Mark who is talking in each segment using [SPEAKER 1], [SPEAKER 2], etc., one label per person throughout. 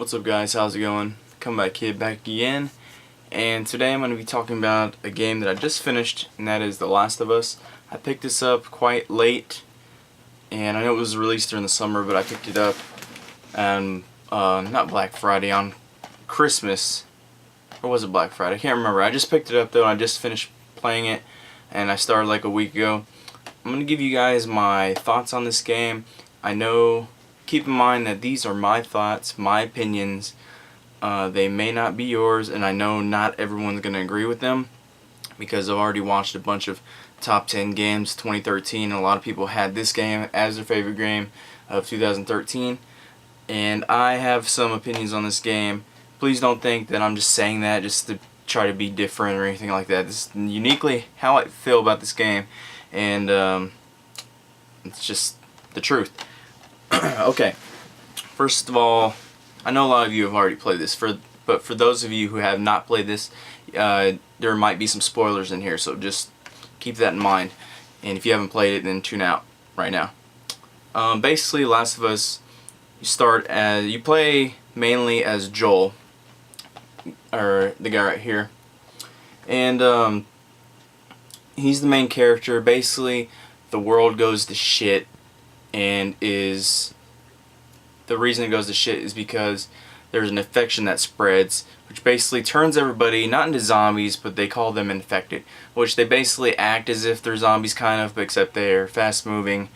[SPEAKER 1] What's up guys, how's it going? Come back Kid back again, and today I'm going to be talking about a game that I just finished, and that is The Last of Us. I picked this up quite late, and I know it was released during the summer, but I picked it up on, not Black Friday, on Christmas, or was it Black Friday? I can't remember. I just picked it up though, and I just finished playing it, and I started like a week ago. I'm going to give you guys my thoughts on this game. I know, keep in mind that these are my thoughts, my opinions. They may not be yours, and I know not everyone's going to agree with them because I've already watched a bunch of top 10 games 2013, and a lot of people had this game as their favorite game of 2013, and I have some opinions on this game. Please don't think that I'm just saying that just to try to be different or anything like that. This is uniquely how I feel about this game, and it's just the truth. Okay, first of all, I know a lot of you have already played this, but for those of you who have not played this, there might be some spoilers in here, so just keep that in mind. And if you haven't played it, then tune out right now. Basically, Last of Us, you play mainly as Joel, or the guy right here, and he's the main character. Basically, the world goes to shit, and the reason it goes to shit is because there's an infection that spreads, which basically turns everybody not into zombies, but they call them infected, which they basically act as if they're zombies kind of, but except they're fast moving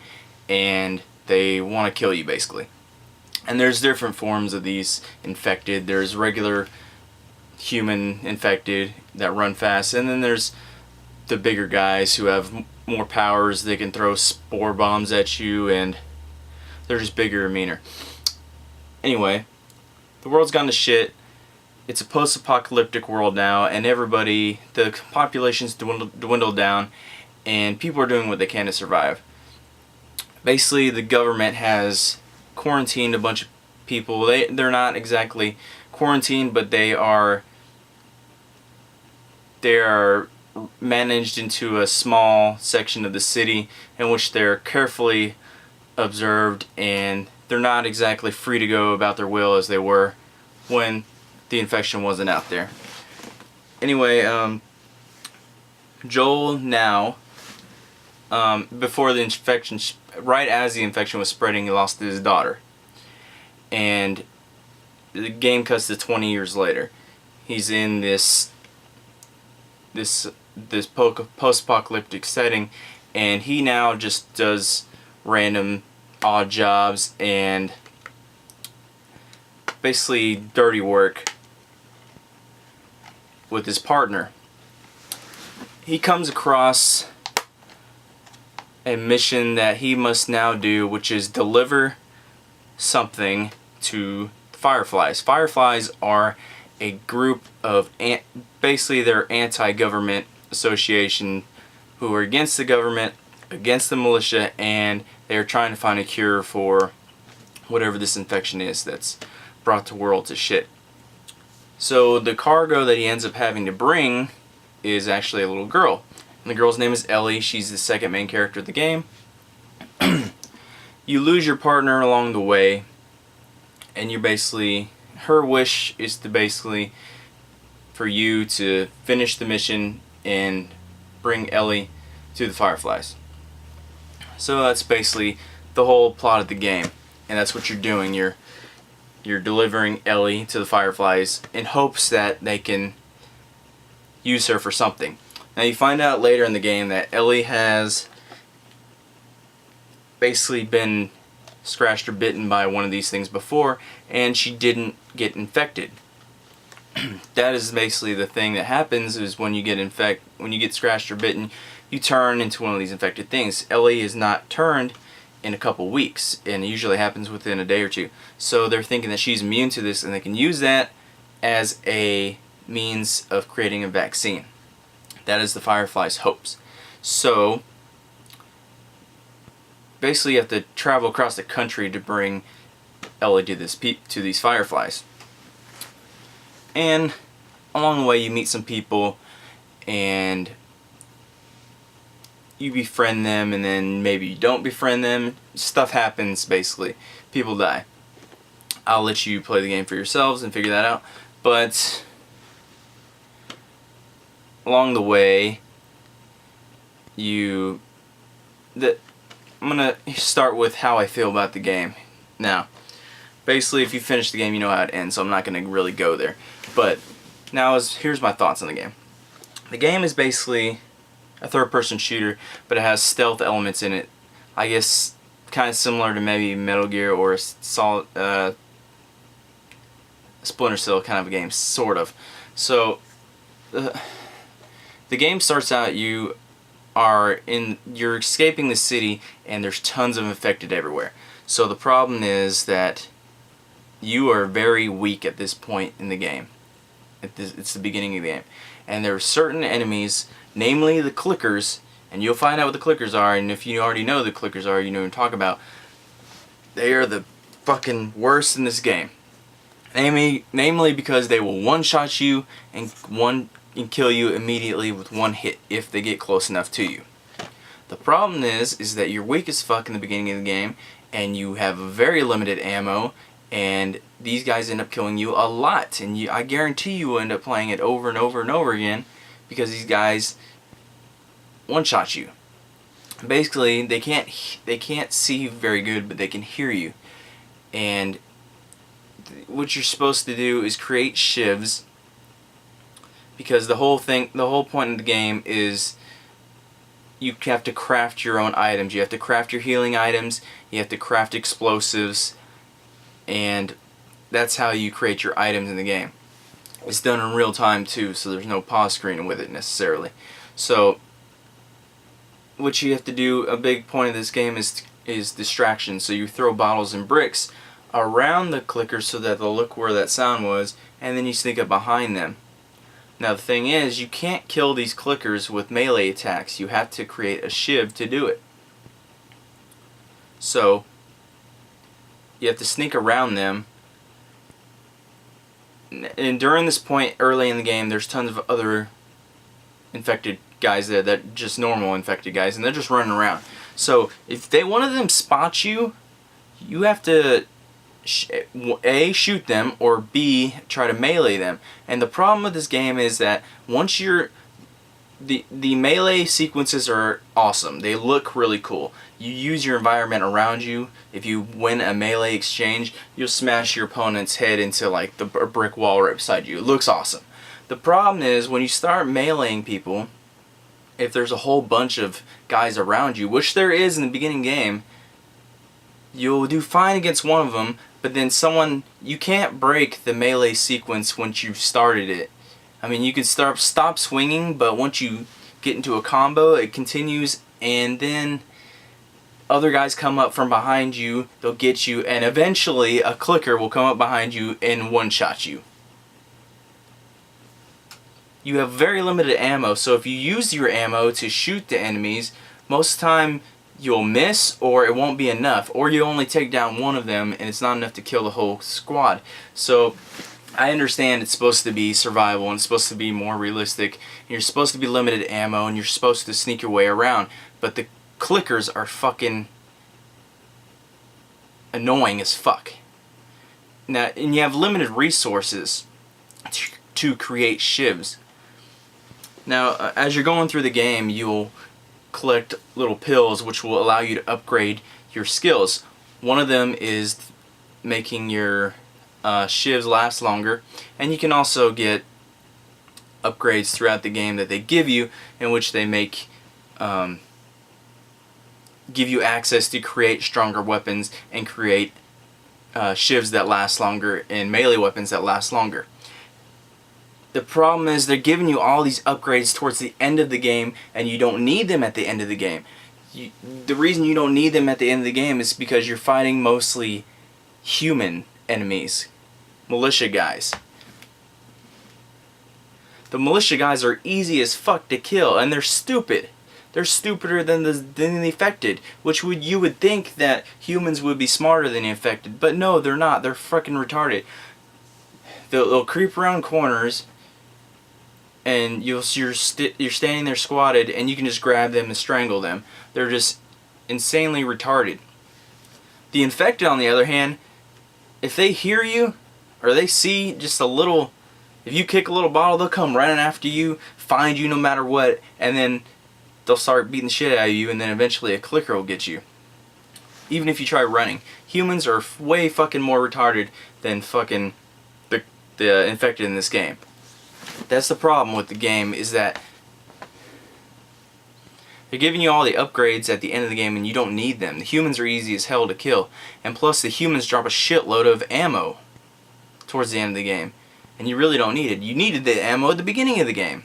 [SPEAKER 1] and they want to kill you basically. And there's different forms of these infected. There's regular human infected that run fast, and then there's the bigger guys who have more powers. They can throw spore bombs at you, and they're just bigger and meaner. Anyway, the world's gone to shit. It's a post-apocalyptic world now, and the population's dwindled down, and people are doing what they can to survive. Basically, the government has quarantined a bunch of people. They're not exactly quarantined, but they are managed into a small section of the city in which they're carefully observed, and they're not exactly free to go about their will as they were when the infection wasn't out there. Anyway, Joel now, before the infection, right as the infection was spreading, he lost his daughter, and the game cuts to 20 years later. He's in this post-apocalyptic setting, and he now just does random odd jobs and basically dirty work with his partner. He comes across a mission that he must now do, which is deliver something to Fireflies. Fireflies are a group of, basically they're anti-government association who are against the government, against the militia, and they're trying to find a cure for whatever this infection is that's brought the world to shit. So the cargo that he ends up having to bring is actually a little girl. And the girl's name is Ellie. She's the second main character of the game. You lose your partner along the way, and her wish is to basically for you to finish the mission and bring Ellie to the Fireflies. So that's basically the whole plot of the game, and that's what you're doing. You're delivering Ellie to the Fireflies in hopes that they can use her for something. Now you find out later in the game that Ellie has basically been scratched or bitten by one of these things before, and she didn't get infected. That is basically the thing that happens, is when you get scratched or bitten, you turn into one of these infected things. Ellie is not turned in a couple weeks, and it usually happens within a day or two. So they're thinking that she's immune to this, and they can use that as a means of creating a vaccine. That is the Fireflies' hopes. So basically you have to travel across the country to bring Ellie to these Fireflies. And along the way you meet some people, and you befriend them, and then maybe you don't befriend them. Stuff happens, basically. People die. I'll let you play the game for yourselves and figure that out. But along the way, I'm gonna start with how I feel about the game. Now, basically, if you finish the game, you know how it ends, so I'm not gonna really go there. But now, here's my thoughts on the game. The game is basically a third-person shooter, but it has stealth elements in it. I guess kind of similar to maybe Metal Gear or a Splinter Cell kind of a game, sort of. So the game starts out, you're escaping the city, and there's tons of infected everywhere. So the problem is that you are very weak at this point in the game. It's the beginning of the game, and there are certain enemies, namely the clickers, and you'll find out what the clickers are. And if you already know the clickers are, you know what I'm talking about. They are the fucking worst in this game. Namely because they will one-shot you and kill you immediately with one hit if they get close enough to you. The problem is that you're weak as fuck in the beginning of the game, and you have very limited ammo, and these guys end up killing you a lot, and I guarantee you will end up playing it over and over and over again because these guys one-shot you. Basically, they can't see you very good, but they can hear you. And what you're supposed to do is create shivs, because the whole point of the game is you have to craft your own items. You have to craft your healing items, you have to craft explosives, and that's how you create your items in the game. It's done in real time too, so there's no pause screen with it necessarily. So what you have to do, a big point of this game is distraction. So you throw bottles and bricks around the clickers so that they'll look where that sound was, and then you sneak up behind them. Now the thing is, you can't kill these clickers with melee attacks. You have to create a shiv to do it. So you have to sneak around them, and during this point early in the game, there's tons of other infected guys there, that just normal infected guys, and they're just running around. So if one of them spots you, you have to A, shoot them, or B, try to melee them. And the problem with this game is that once the melee sequences are awesome. They look really cool. You use your environment around you. If you win a melee exchange, you'll smash your opponent's head into like the brick wall right beside you. It looks awesome. The problem is when you start meleeing people, if there's a whole bunch of guys around you, which there is in the beginning game, you'll do fine against one of them, but then you can't break the melee sequence once you've started it. I mean, you can stop swinging, but once you get into a combo, it continues, and then other guys come up from behind you, they'll get you, and eventually a clicker will come up behind you and one-shot you. You have very limited ammo, so if you use your ammo to shoot the enemies, most of the time you'll miss, or it won't be enough, or you only take down one of them and it's not enough to kill the whole squad. So I understand it's supposed to be survival and it's supposed to be more realistic, and you're supposed to be limited ammo and you're supposed to sneak your way around, but the clickers are fucking annoying as fuck. Now, and you have limited resources to create shivs. Now, as you're going through the game, you'll collect little pills which will allow you to upgrade your skills. One of them is making your shivs last longer, and you can also get upgrades throughout the game that they give you, in which they give you access to create stronger weapons and create shivs that last longer and melee weapons that last longer. The problem is they're giving you all these upgrades towards the end of the game, and you don't need them at the end of the game. The reason you don't need them at the end of the game is because you're fighting mostly human enemies, militia guys. The militia guys are easy as fuck to kill, and they're stupid. They're stupider than the infected, which you would think that humans would be smarter than the infected, but no, they're not. They're fucking retarded. They'll creep around corners, and you're standing there squatted, and you can just grab them and strangle them. They're just insanely retarded. The infected, on the other hand, if they hear you or they see just a little, if you kick a little bottle, they'll come running after you, find you no matter what, and then they'll start beating the shit out of you, and then eventually a clicker will get you. Even if you try running. Humans are way fucking more retarded than fucking the infected in this game. That's the problem with the game, is that they're giving you all the upgrades at the end of the game and you don't need them. The humans are easy as hell to kill. And plus the humans drop a shitload of ammo towards the end of the game. And you really don't need it. You needed the ammo at the beginning of the game.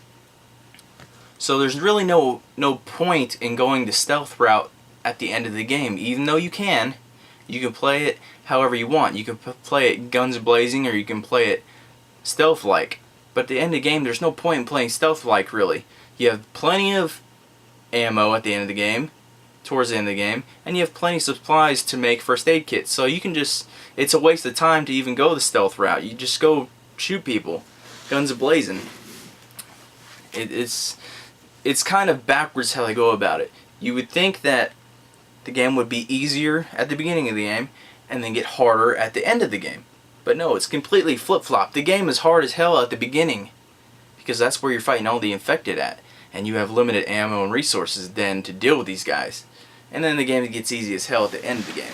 [SPEAKER 1] So there's really no point in going the stealth route at the end of the game. Even though you can play it however you want. You can play it guns blazing, or you can play it stealth-like. But at the end of the game, there's no point in playing stealth-like, really. You have plenty of ammo at the end of the game, towards the end of the game, and you have plenty of supplies to make first aid kits. So you can just, it's a waste of time to even go the stealth route. You just go shoot people, guns blazing. It's kind of backwards how they go about it. You would think that the game would be easier at the beginning of the game and then get harder at the end of the game. But no, it's completely flip-flop. The game is hard as hell at the beginning because that's where you're fighting all the infected at, and you have limited ammo and resources then to deal with these guys. And then the game gets easy as hell at the end of the game.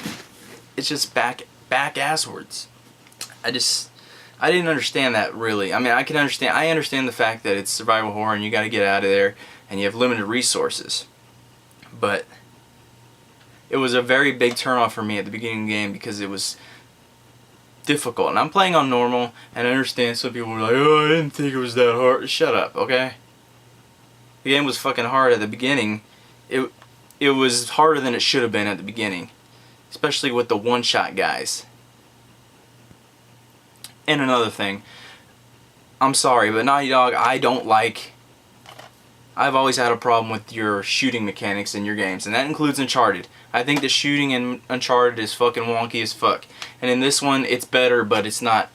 [SPEAKER 1] It's just back-asswards. I didn't understand that, really. I mean, I understand the fact that it's survival horror and you gotta get out of there and you have limited resources. But it was a very big turnoff for me at the beginning of the game because it was difficult. And I'm playing on normal, and I understand some people were like, oh, I didn't think it was that hard. Shut up, okay? The game was fucking hard at the beginning. It was harder than it should have been at the beginning. Especially with the one-shot guys. And another thing, I'm sorry, but Naughty Dog, I've always had a problem with your shooting mechanics in your games, and that includes Uncharted. I think the shooting in Uncharted is fucking wonky as fuck. And in this one, it's better, but it's not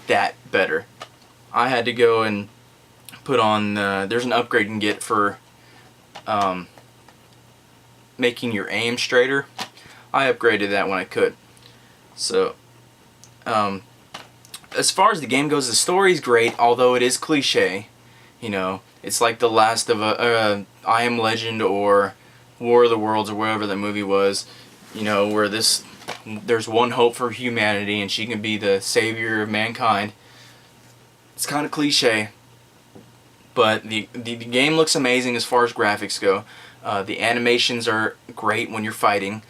[SPEAKER 1] that better. I had to go and put on, there's an upgrade you can get for making your aim straighter. I upgraded that when I could. So, as far as the game goes, the story's great, although it is cliche. You know, it's like The Last of I Am Legend or War of the Worlds or whatever that movie was. You know, where there's one hope for humanity and she can be the savior of mankind. It's kind of cliche, but the game looks amazing as far as graphics go. The animations are great when you're fighting.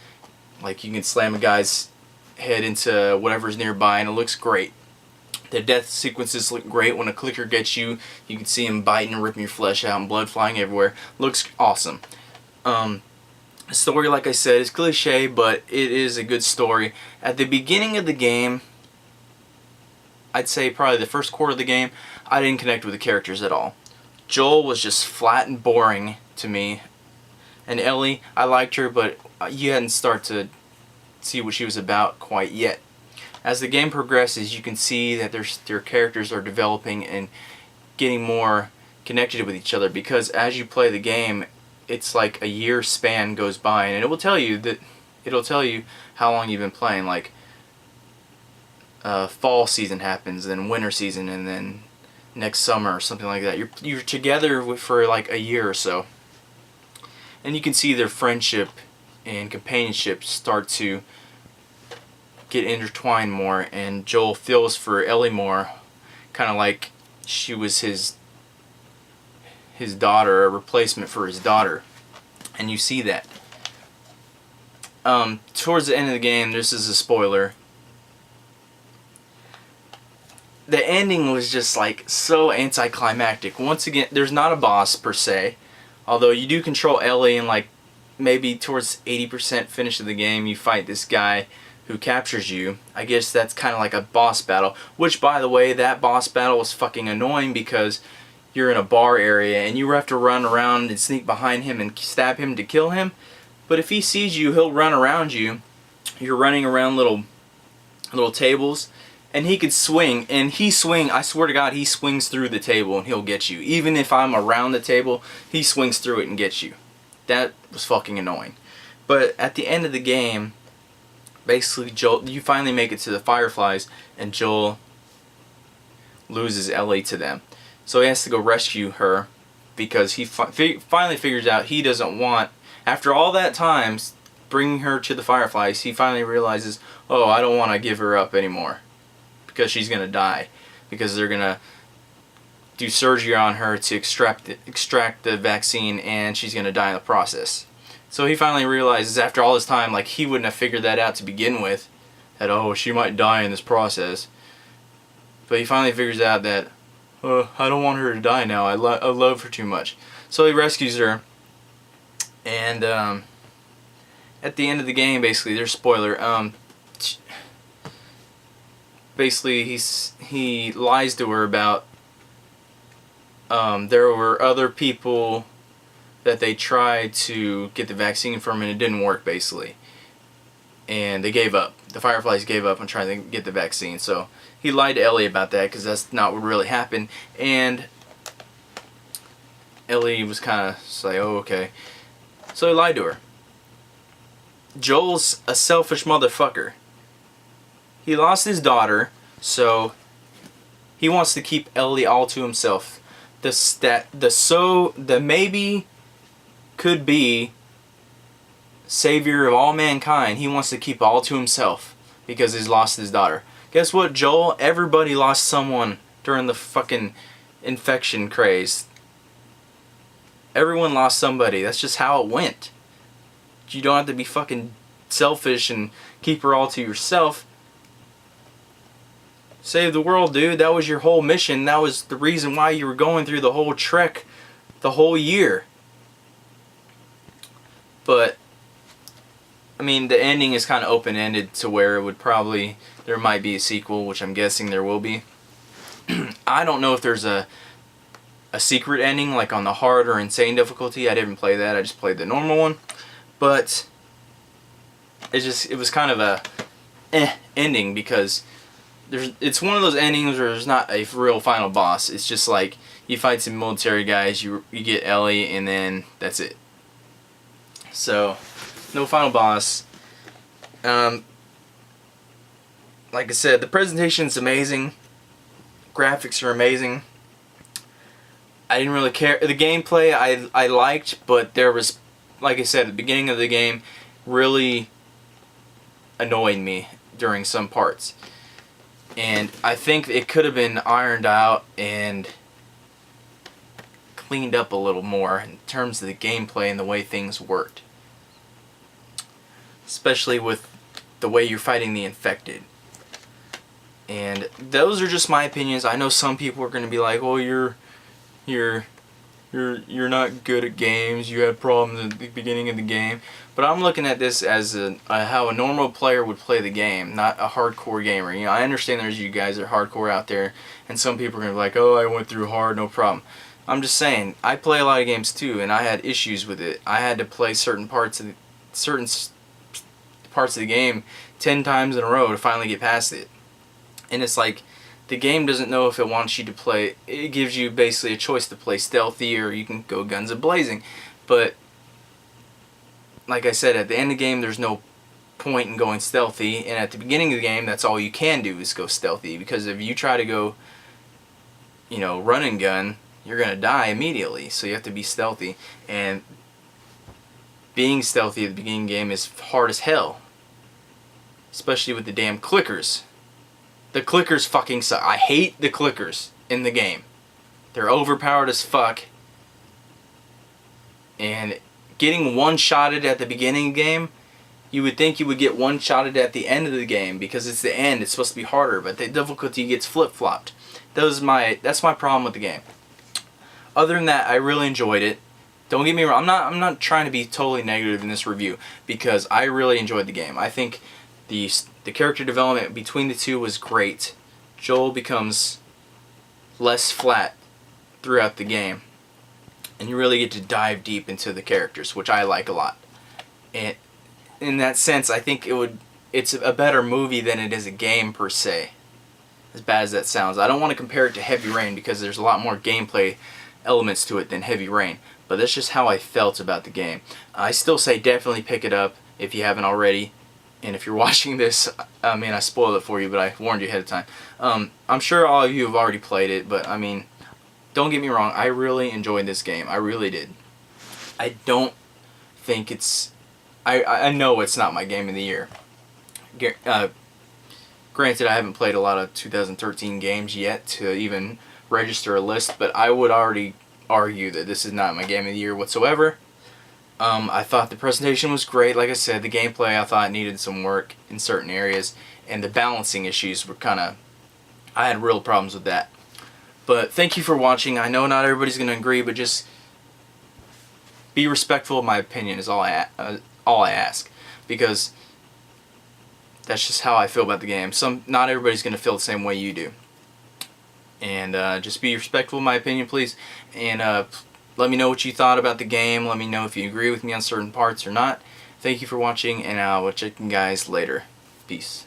[SPEAKER 1] Like, you can slam a guy's head into whatever's nearby and it looks great. The death sequences look great. When a clicker gets you, you can see him biting and ripping your flesh out and blood flying everywhere. Looks awesome. The story, like I said, is cliche, but it is a good story. At the beginning of the game, I'd say probably the first quarter of the game, I didn't connect with the characters at all. Joel was just flat and boring to me. And Ellie, I liked her, but you hadn't started to see what she was about quite yet. As the game progresses, you can see that their characters are developing and getting more connected with each other, because as you play the game, it's like a year span goes by, and it'll tell you how long you've been playing. Like, fall season happens, then winter season, and then next summer or something like that. You're together for like a year or so, and you can see their friendship and companionship start to get intertwined more, and Joel feels for Ellie more, kind of like she was his daughter, a replacement for his daughter, and you see that. Towards the end of the game, this is a spoiler, the ending was just like so anticlimactic. Once again, there's not a boss per se, although you do control Ellie, and like maybe towards 80% finish of the game you fight this guy who captures you. I guess that's kind of like a boss battle, which, by the way, that boss battle was fucking annoying because you're in a bar area and you have to run around and sneak behind him and stab him to kill him. But if he sees you, he'll run around you. You're running around little tables, and he could swing, and I swear to God, he swings through the table and he'll get you. Even if I'm around the table, he swings through it and gets you. That was fucking annoying. But at the end of the game, basically Joel, you finally make it to the Fireflies, and Joel loses Ellie to them. So he has to go rescue her because he finally figures out he doesn't want, after all that time bringing her to the Fireflies, he finally realizes, oh, I don't want to give her up anymore because she's going to die, because they're going to do surgery on her to extract the vaccine, and she's going to die in the process. So he finally realizes after all this time, like, he wouldn't have figured that out to begin with, that, oh, she might die in this process. But he finally figures out that, I don't want her to die now. I love her too much. So he rescues her, and at the end of the game, basically, there's spoiler. Basically, he lies to her about there were other people that they tried to get the vaccine from, and it didn't work, basically. And they gave up. The Fireflies gave up on trying to get the vaccine. So he lied to Ellie about that, because that's not what really happened. And Ellie was kind of like, oh, okay. So he lied to her. Joel's a selfish motherfucker. He lost his daughter, so he wants to keep Ellie all to himself. The maybe could be savior of all mankind, he wants to keep all to himself because he's lost his daughter. Guess what, Joel? Everybody lost someone during the fucking infection craze. Everyone lost somebody. That's just how it went. You don't have to be fucking selfish and keep her all to yourself. Save the world, dude. That was your whole mission. That was the reason why you were going through the whole trek the whole year. But I mean, the ending is kind of open-ended to where it would probably, there might be a sequel, which I'm guessing there will be. I don't know if there's a secret ending, like on the hard or insane difficulty. I didn't play that. I just played the normal one. But it was kind of a ending, because it's one of those endings where there's not a real final boss. It's just like you fight some military guys, you get Ellie, and then that's it. So no final boss. Like I said, the presentation's amazing. Graphics are amazing. I didn't really care. The gameplay I liked, but there was, like I said, the beginning of the game really annoyed me during some parts. And I think it could have been ironed out and cleaned up a little more in terms of the gameplay and the way things worked. Especially with the way you're fighting the infected. And those are just my opinions. I know some people are going to be like, "Oh, you're not good at games. You had problems at the beginning of the game." But I'm looking at this as how a normal player would play the game, not a hardcore gamer. You know, I understand there's you guys that are hardcore out there, and some people are going to be like, "Oh, I went through hard, no problem." I'm just saying, I play a lot of games too, and I had issues with it. I had to play certain parts of the game 10 times in a row to finally get past it. And it's like, the game doesn't know if it wants you to play. It gives you basically a choice to play stealthy, or you can go guns a-blazing. But like I said, at the end of the game, there's no point in going stealthy, and at the beginning of the game, that's all you can do is go stealthy, because if you try to go, you know, run and gun, you're gonna die immediately. So you have to be stealthy, and being stealthy at the beginning of the game is hard as hell, especially with the damn clickers. The clickers fucking suck. I hate the clickers in the game. They're overpowered as fuck. And getting one-shotted at the beginning of the game, you would think you would get one-shotted at the end of the game, because it's the end, it's supposed to be harder, but the difficulty gets flip-flopped. That's my problem with the game. Other than that, I really enjoyed it. Don't get me wrong, I'm not trying to be totally negative in this review, because I really enjoyed the game. I think the character development between the two was great. Joel becomes less flat throughout the game, and you really get to dive deep into the characters, which I like a lot. And in that sense, I think it's a better movie than it is a game per se, as bad as that sounds. I don't want to compare it to Heavy Rain, because there's a lot more gameplay elements to it than Heavy Rain, but that's just how I felt about the game. I still say definitely pick it up if you haven't already. And if you're watching this, I mean, I spoiled it for you, but I warned you ahead of time. I'm sure all of you have already played it, but I mean, don't get me wrong, I really enjoyed this game. I really did. I don't think it's... I know it's not my game of the year. Granted, I haven't played a lot of 2013 games yet to even register a list, but I would already argue that this is not my game of the year whatsoever. I thought the presentation was great. Like I said, the gameplay I thought needed some work in certain areas, and the balancing issues were kind of... I had real problems with that. But thank you for watching. I know not everybody's going to agree, but just be respectful of my opinion is all I ask, because that's just how I feel about the game. Not everybody's going to feel the same way you do. And just be respectful of my opinion, please. And let me know what you thought about the game. Let me know if you agree with me on certain parts or not. Thank you for watching, and I will check you guys later. Peace.